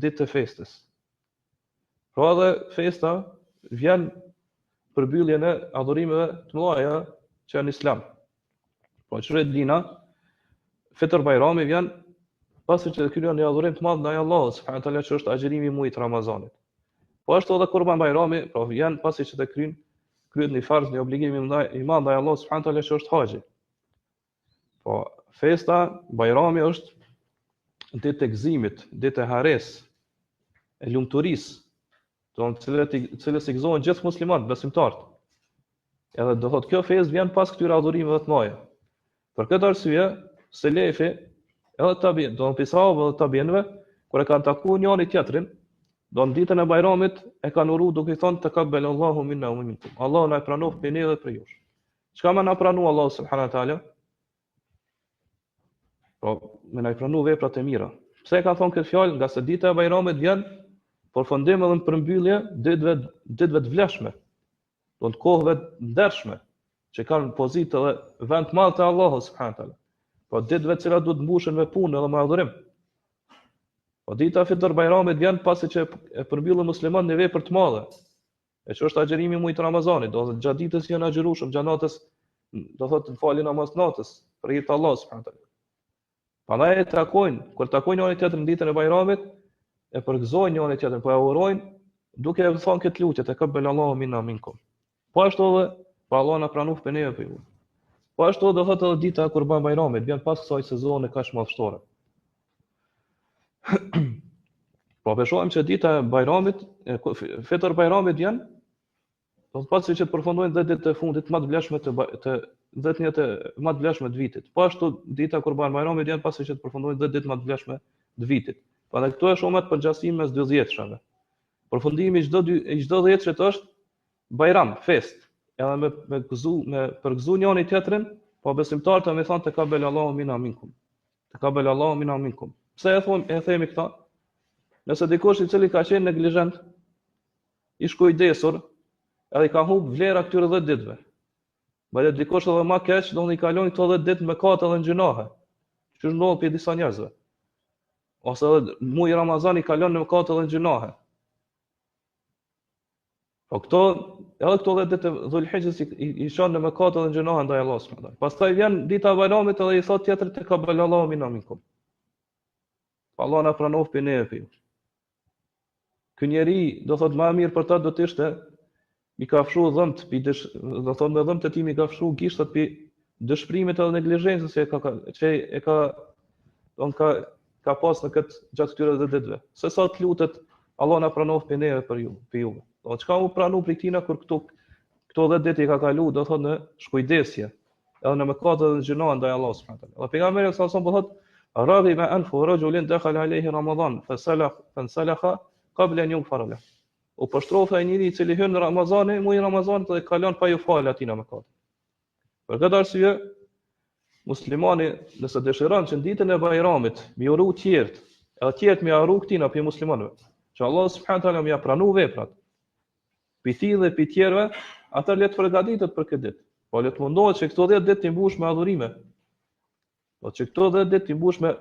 ditë të festës. Pra edhe festa vjen përmbylljen e adhurimeve të mëdha që janë Islam. Po çret dina, Fitr Bajrami vjen pasi që kryen një adhurim të madh ndaj Allahut subhanahu wa taala që është agjërimi i muajit Ramazanit. Po ashtu edhe Kurban Bajrami, pra vjen pasi që të kryet një farz, një obligim i madh ndaj Allahut subhanahu wa taala që është haxhi. Po festa Bajrami është ditë e gëzimit, ditë e hares, e lumturisë, cilës i gëzohen gjithë muslimanët, besimtarët. Edhe do thotë kjo festë vjen pas këtyre adhurimeve të mëdha. Për këtë arsye, selefi edhe tabiin, do të thonë sahabët dhe tabiinëve, kur e kanë takuar njëri tjetrin, do në ditën e Bajramit e kanë uru duke i thonë taqabbal Allahu minna wa minkum. Allahu na pranoft për ne dhe për ju. Çka më na pranoi Allahu subhanahu wa taala? Po, më na pranoi veprat e mira. Pse e kanë thonë këtë fjalë? Nga se dita e Bajramit vjen përfundim edhe në përmbyllje ditëve të vlefshme, do të kohëve të ndershme, që kanë pozitë dhe vend të madh te Allahu subhanahu wa taala. Po ditëve të cilat duhet mbushen me punë edhe me adhurim. Po dita e Fitr Bajramit vjen pasi që e përmbyllën muslimanët në vepër të mëdha, e që është agjërimi i muajit Ramazanit, do të gjatë ditës janë agjërueshëm, gjatë natës, do thotë falin namaz natës për hir të Allahut subhanahu wa taala. Prandaj kur takojnë njëri tjetrin ditën e Bajramit, e përgëzojnë njëri tjetrin, po e urojnë duke thënë këtë lutje taqabbal Allahu minna minkum. Po ashtu edhe pa Allah na pranoft për ne për ju. Po ashtu do thotë edhe dita e Kurban Bajramit vjen pas kësaj sezone kaq madhështore. Po besojmë që dita e Bajramit, Fitr Bajramit vjen, do të pasi që të përfundojnë 10 ditë të fundit më të vlefshme të 10 ditë më të vlefshme të vitit. Po ashtu dita e Kurban Bajramit vjen pasi që të përfundojnë 10 ditë më të vlefshme të vitit. Prandaj këto është shumë përgjithësim mes 2 dhjetëshave. Përfundimi i çdo dhjetëshe është Bajram, fest. Edhe me përgëzu njëri tjetrin, po besimtarët më thonë taqabbal Allahu minna minkum. Taqabbal Allahu minna minkum. Pse e themi këta? Nëse dikush i cili ka qenë neglizhent, i shkujdesur, edhe i ka humb vlera këtyre 10 ditëve. Bëhet dikush edhe më keq, do i kalojnë këto 10 ditë me katë edhe në gjinohe. Që ndodh për disa njerëzve. Ose edhe muaji Ramazan i kalon në katë edhe në gjinohe. Po edhe këto 10 ditë Dhulhijhes i shonë në mëkat edhe në gjinohe ndaj Allahut subhanahu wa taala. Pastaj vjen dita e Bajramit edhe i thotë tjetër taqabbal Allahu minna minkum. Allah na pranoft për ne për ju. Ky njeri do thotë më mirë për ta do të ishte mi ka fshu dhëmt do thotë me dhëmt e tij mi ka fshu gishtat pi dëshpërimit edhe neglizhencës që ka pas në këtë gjatë këtyre 10 ditëve. Se sa të lutet Allah na pranoft për ne për ju. Do çka u pranu për tina kur këto 10 ditë i ka kalu do thotë në shkujdesje, edhe në mëkat edhe në gjinohe ndaj Allahut subhanahu wa taala. Dhe pejgamberi sallallahu alaihi wasallam thotë رغب أنف رجل دخل عليه رمضان فانسلخ قبل أن يغفر له. U përshtrofa e njëri i cili hyn në Ramazani, muaj Ramazanit dhe kalon pa ju fal atina mëkat. Për këtë arsye, muslimani nëse dëshiron që në ditën e Bajramit mi uru tjertë, edhe tjertë mi uru këtina për muslimanëve, që Allah subhanahu wa taala mi pranu veprat, pi ti dhe pi tjerëve, ata le të përgatitet për këtë ditë. Po le të mundohet që këto 10 ditë të mbush me adhurime. Po që këto 10 ditë të mbush me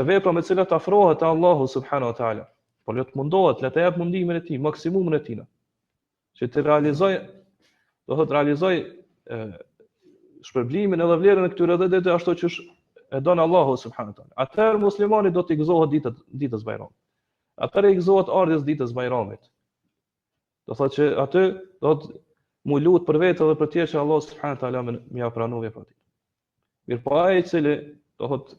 vepra me cilat afrohet te Allahu subhanahu wa taala. Po le të mundohet, le të jap mundimin e tij, maksimumin e tij. Që të realizoj shpërblimin edhe vlerën e këtyre 10 ditë ashtu që e don Allahu subhanahu wa taala. Atëherë muslimani do të gëzohet ditës Bajramit. Atëherë i gëzohet ardhjes ditës Bajramit. Do thotë që aty do të mu lut për vetë edhe për tjerë që Allah subhanahu wa taala më ia pranon veprat. Mirë po ai i cili do thotë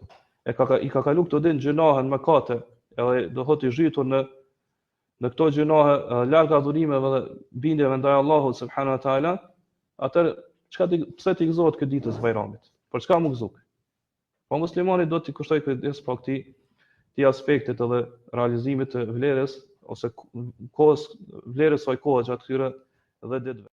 i ka kalu këto ditë gjinohen mëkate, edhe do thotë i zhytur në këto gjinohe larg adhurimeve dhe bindjeve ndaj Allahut subhanahu wa taala, atëherë pse ti gëzohet këtë ditës Bajramit? Për çka më gëzoj? Po muslimani do të kushtoj kujdes pa këtij aspektit edhe realizimit të vlerës ose kohës vlerës së kohës gjatë këtyre 10 ditëve.